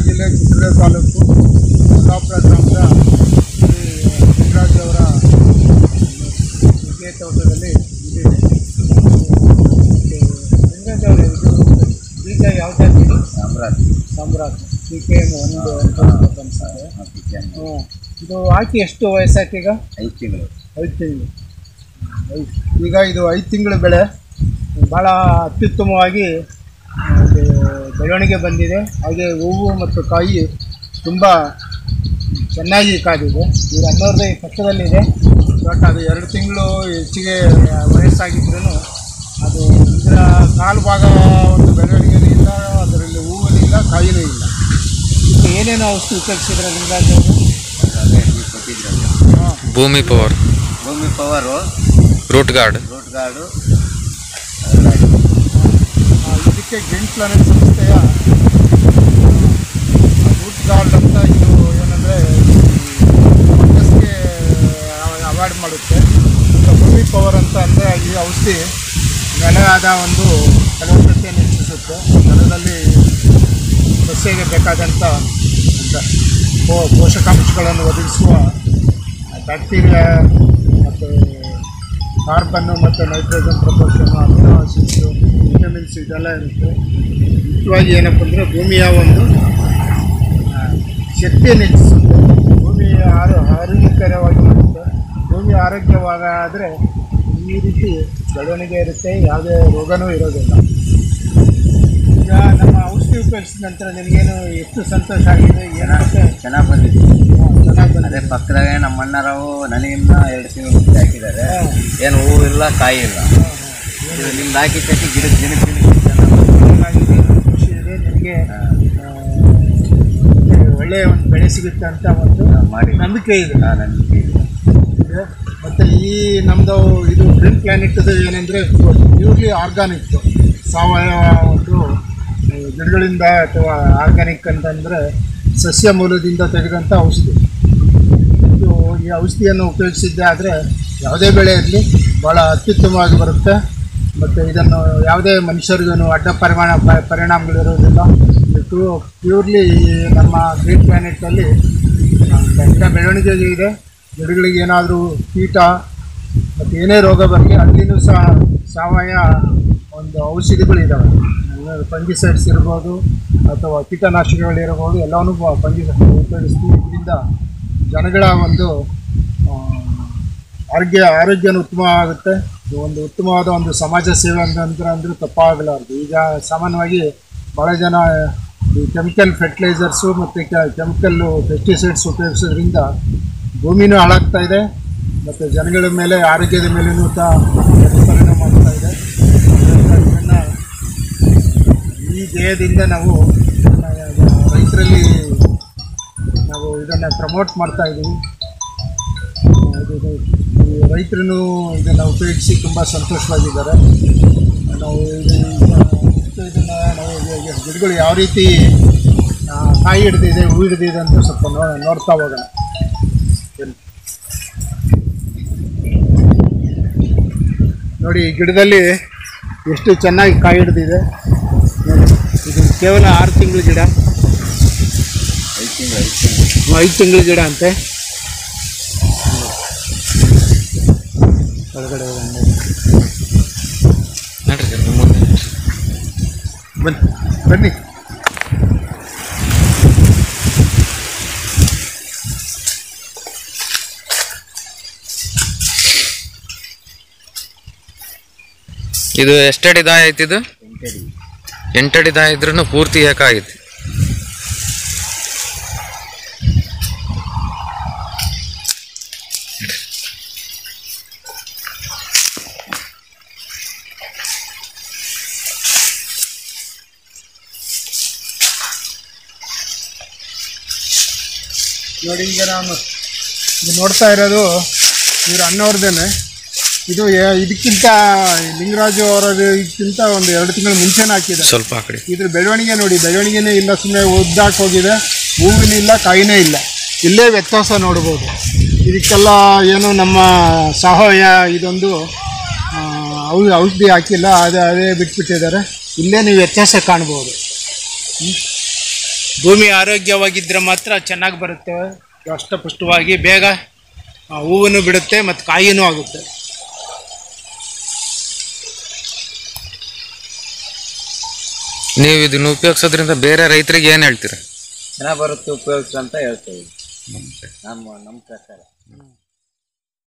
ಜಿಲ್ಲೆ ಚಿತ್ರದುರ್ಗ ತಾಲೂಕು ಕೊಲ್ಲಾಪುರ ಗ್ರಾಮದ ಲಿಂಗರಾಜ್ ಅವರ ನುಗ್ಗೆ ತೋಟದಲ್ಲಿ ಇದ್ದೀವಿ. ಲಿಂಗರಾಜ್ ಅವರು ಇದು ಬೀಜ ಯಾವ ಜಾತಿ? ಸಾಮ್ರಾಟ್ PKM 1 ಅಂತ ಅನ್ಸುತ್ತೆ. ಇದು ಹಾಕಿ ಎಷ್ಟು ವಯಸ್ಸಾಯ್ತು ಈಗ? 5 ತಿಂಗಳು. 5 ತಿಂಗಳು. ಈಗ ಇದು 5 ತಿಂಗಳ ಬೆಳೆ ಭಾಳ ಅತ್ಯುತ್ತಮವಾಗಿ ಬೆಳವಣಿಗೆ ಬಂದಿದೆ. ಹಾಗೆ ಹೂವು ಮತ್ತು ಕಾಯಿ ತುಂಬ ಚೆನ್ನಾಗಿ ಕಾದಿದೆ. ಈಗ ಅನ್ನೋರ್ದೇ ಪಕ್ಕದಲ್ಲಿದೆ ಬಟ್ ಅದು 2 ತಿಂಗಳು ಹೆಚ್ಚಿಗೆ ವಯಸ್ಸಾಗಿದ್ರೂ ಅದು ಇದರ ಕಾಲು ಭಾಗ ಒಂದು ಬೆಳವಣಿಗೆನೂ ಇಲ್ಲ, ಅದರಲ್ಲಿ ಹೂವೂ ಇಲ್ಲ, ಕಾಯಿನೂ ಇಲ್ಲ. ಇದಕ್ಕೆ ಏನೇನು ಔಷಧಿ ಉಪಯೋಗಿಸಿದ್ರೆ ಲಿಂಗರಾಜ್ ಅವರು? ಭೂಮಿ ಪವರು ರೂಟ್ ಗಾರ್ಡು ಇದಕ್ಕೆ ಗ್ರೀನ್ ಪ್ಲಾನೆಟ್ ಸಂಸ್ಥೆಯ ರೂಟ್ ಗಾರ್ಡ್ ಅಂತ ಇದು ಏನಂದರೆ ಫಂಗಸ್ಗೆ ಅವಾಯ್ಡ್ ಮಾಡುತ್ತೆ. ಭೂಮಿ ಪವರ್ ಅಂತ ಅಂದರೆ ಈ ಔಷಧಿ ನೆಲದ ಒಂದು ಫಲವತ್ತತೆಯನ್ನು ಹೆಚ್ಚಿಸುತ್ತೆ. ನೆಲದಲ್ಲಿ ಸಸ್ಯಗೆ ಬೇಕಾದಂಥ ಪೋಷಕಾಂಶಗಳನ್ನು ಒದಗಿಸುವ ಬ್ಯಾಕ್ಟೀರಿಯಾ ಮತ್ತು ಕಾರ್ಬನ್ನು ಮತ್ತು nitrogen proportion, amino acids, vitamins ಇದೆಲ್ಲ ಇರುತ್ತೆ. ಮುಖ್ಯವಾಗಿ ಏನಪ್ಪ ಅಂದರೆ ಭೂಮಿಯ ಒಂದು ಶಕ್ತಿಯನ್ನು ಹೆಚ್ಚಿಸುತ್ತೆ, ಭೂಮಿ ಆರೋಗ್ಯಕರವಾಗಿ ಮಾಡುತ್ತೆ. ಭೂಮಿ ಆರೋಗ್ಯವಾದರೆ ಈ ರೀತಿ ಬೆಳವಣಿಗೆ ಇರುತ್ತೆ, ಯಾವುದೇ ರೋಗನೂ ಇರೋದಿಲ್ಲ. ಈಗ ನಮ್ಮ ಔಷಧಿ ಉಪಯೋಗಿಸಿದ ನಂತರ ನಿಮಗೇನು ಎಷ್ಟು ಸಂತೋಷ ಆಗಿದೆ? ಏನಾಗುತ್ತೆ? ಚೆನ್ನಾಗಿ ಬಂದಿದೆ. ಅದೇ ಪಕ್ಕದಾಗೆ ನಮ್ಮ ಅಣ್ಣರವು ನನಗಿನ್ನ 2 ತಿಂಗಳು ಮುಂಚೆ ಹಾಕಿದ್ದಾರೆ. ಏನು ಹೂವು ಇಲ್ಲ, ಕಾಯಿ ಇಲ್ಲ. ನಿಮ್ದು ಹಾಕಿದ ತಕ್ಷಣ ದಿನಕ್ಕೆ ಚೆನ್ನಾಗಿದೆ, ಖುಷಿ ಇದೆ. ನಿಮಗೆ ಒಳ್ಳೆಯ ಒಂದು ಬೆಳೆ ಸಿಗುತ್ತೆ ಅಂತ ಒಂದು ನಂಬಿಕೆ ಇದೆ. ಮತ್ತು ಈ ನಮ್ಮದು ಇದು ಗ್ರೀನ್ ಪ್ಲಾನೆಟ್ದು ಏನಂದರೆ ಪ್ಯೂರ್ಲಿ ಆರ್ಗಾನಿಕ್, ಸಾವಯವ ಒಂದು ಗಿಡಗಳಿಂದ ಅಥವಾ ಆರ್ಗ್ಯಾನಿಕ್ ಅಂತಂದರೆ ಸಸ್ಯ ಮೂಲದಿಂದ ತೆಗೆದಂಥ ಔಷಧಿ. ಇದು ಈ ಔಷಧಿಯನ್ನು ಉಪಯೋಗಿಸಿದ್ದೆ ಆದರೆ ಯಾವುದೇ ಬೆಳೆ ಇರಲಿ ಭಾಳ ಅತ್ಯುತ್ತಮವಾಗಿ ಬರುತ್ತೆ. ಮತ್ತು ಇದನ್ನು ಯಾವುದೇ ಮನುಷ್ಯರಿಗೂ ಅಡ್ಡ ಪರಿಣಾಮಗಳಿರೋದಿಲ್ಲ. ಇದು ಪ್ಯೂರ್ಲಿ ನಮ್ಮ ಗ್ರೀನ್ ಪ್ಲಾನೆಟಲ್ಲಿ ಗಿಡ ಬೆಳವಣಿಗೆ ಇದೆ. ಗಿಡಗಳಿಗೆ ಏನಾದರೂ ಕೀಟ ಮತ್ತು ಏನೇ ರೋಗ ಬರಲಿ ಅಲ್ಲಿನೂ ಸಹ ಸಾವಯವ ಒಂದು ಔಷಧಿಗಳಿದ್ದಾವೆ. ಫಂಗಿಸೈಡ್ಸ್ ಇರ್ಬೋದು ಅಥವಾ ಕೀಟನಾಶಕಗಳಿರ್ಬೋದು, ಎಲ್ಲವನ್ನೂ ಫಂಗಿಸೈಡ್ ಉಪಯೋಗಿಸ್ತೀವಿ. ಇದರಿಂದ ಜನಗಳ ಒಂದು ಆರೋಗ್ಯನೂ ಉತ್ತಮ ಆಗುತ್ತೆ. ಒಂದು ಉತ್ತಮವಾದ ಒಂದು ಸಮಾಜ ಸೇವೆ ಅಂದರೂ ತಪ್ಪಾಗಲಾರದು. ಈಗ ಸಾಮಾನ್ಯವಾಗಿ ಭಾಳ ಜನ ಈ ಕೆಮಿಕಲ್ ಫರ್ಟಿಲೈಸರ್ಸು ಮತ್ತು ಕೆಮಿಕಲ್ಲು ಪೆಸ್ಟಿಸೈಡ್ಸ್ ಉಪಯೋಗಿಸೋದ್ರಿಂದ ಭೂಮಿನೂ ಹಾಳಾಗ್ತಾ ಇದೆ ಮತ್ತು ಜನಗಳ ಮೇಲೆ ಆರೋಗ್ಯದ ಮೇಲೂ ಸಹ ಪರಿಣಾಮ ಮಾಡ್ತಾ ಇದೆ. ಈ ಧ್ಯೇಯದಿಂದ ನಾವು ರೈತರಲ್ಲಿ ನಾವು ಇದನ್ನು ಪ್ರಮೋಟ್ ಮಾಡ್ತಾ ಇದ್ದೀವಿ. ರೈತರು ಇದನ್ನು ಉಪಯೋಗಿಸಿ ತುಂಬ ಸಂತೋಷವಾಗಿದ್ದಾರೆ. ನಾವು ಇದನ್ನು ನಾವು ಗಿಡಗಳು ಯಾವ ರೀತಿ ಕಾಯಿ ಹಿಡ್ದಿದೆ, ಹೂ ಹಿಡ್ದಿದೆ ಅಂತ ಸ್ವಲ್ಪ ನೋಡ್ತಾ ಹೋಗೋಣ. ನೋಡಿ, ಈ ಗಿಡದಲ್ಲಿ ಎಷ್ಟು ಚೆನ್ನಾಗಿ ಕಾಯಿ ಹಿಡ್ದಿದೆ. ಇದು ಕೇವಲ 6 ತಿಂಗಳ ಗಿಡ, 5 ತಿಂಗಳ ಗಿಡ ಅಂತೆ. ಒಳಗಡೆ ಬನ್ನಿ. ಇದು ಎಷ್ಟಡಿ ದಾಯ ಐತಿ? ಇದು 8 ಅಡಿ ದಾಯ ಇದ್ರೂ ಪೂರ್ತಿ ಏಕಾಗೈತಿ. ನೋಡಿ, ಈಗ ನಾನು ನೋಡ್ತಾ ಇರೋದು ಇವ್ರ ಅಣ್ಣವ್ರದ್ದೇನೆ. ಇದು ಇದಕ್ಕಿಂತ ಲಿಂಗರಾಜು ಅವರದಕ್ಕಿಂತ ಒಂದು 2 ತಿಂಗಳು ಮುಂಚೆನೇ ಹಾಕಿದೆ. ಸ್ವಲ್ಪ ಹಾಕಿ. ಇದ್ರ ಬೆಳವಣಿಗೆ ನೋಡಿ, ಬೆಳವಣಿಗೆನೇ ಇಲ್ಲ, ಸುಮ್ಮನೆ ಒದ್ದಾಕ್ ಹೋಗಿದೆ, ಹೂವಿನ ಇಲ್ಲ, ಕಾಯಿನೇ ಇಲ್ಲ. ಇಲ್ಲೇ ವ್ಯತ್ಯಾಸ ನೋಡ್ಬೋದು. ಇದಕ್ಕೆಲ್ಲ ಏನು ನಮ್ಮ ಸಾವಯವ ಇದೊಂದು ಔಷಧಿ ಹಾಕಿಲ್ಲ, ಅದೇ ಬಿಟ್ಬಿಟ್ಟಿದ್ದಾರೆ. ಇಲ್ಲೇ ನೀವು ವ್ಯತ್ಯಾಸ ಕಾಣ್ಬೋದು. ಭೂಮಿ ಆರೋಗ್ಯವಾಗಿದ್ದರೆ ಮಾತ್ರ ಚೆನ್ನಾಗಿ ಬರುತ್ತೆ, ದಷ್ಟಪುಷ್ಟವಾಗಿ ಬೇಗ ಹೂವನ್ನು ಬಿಡುತ್ತೆ ಮತ್ತು ಕಾಯಿನೂ ಆಗುತ್ತೆ. ನೀವು ಇದನ್ನು ಉಪಯೋಗಿಸೋದ್ರಿಂದ ಬೇರೆ ರೈತರಿಗೆ ಏನು ಹೇಳ್ತೀರಾ? ಚೆನ್ನಾಗಿ ಬರುತ್ತೆ ಉಪಯೋಗಿಸ ಅಂತ ಹೇಳ್ತೀವಿ ನಮ್ಮ ಪ್ರಕಾರ.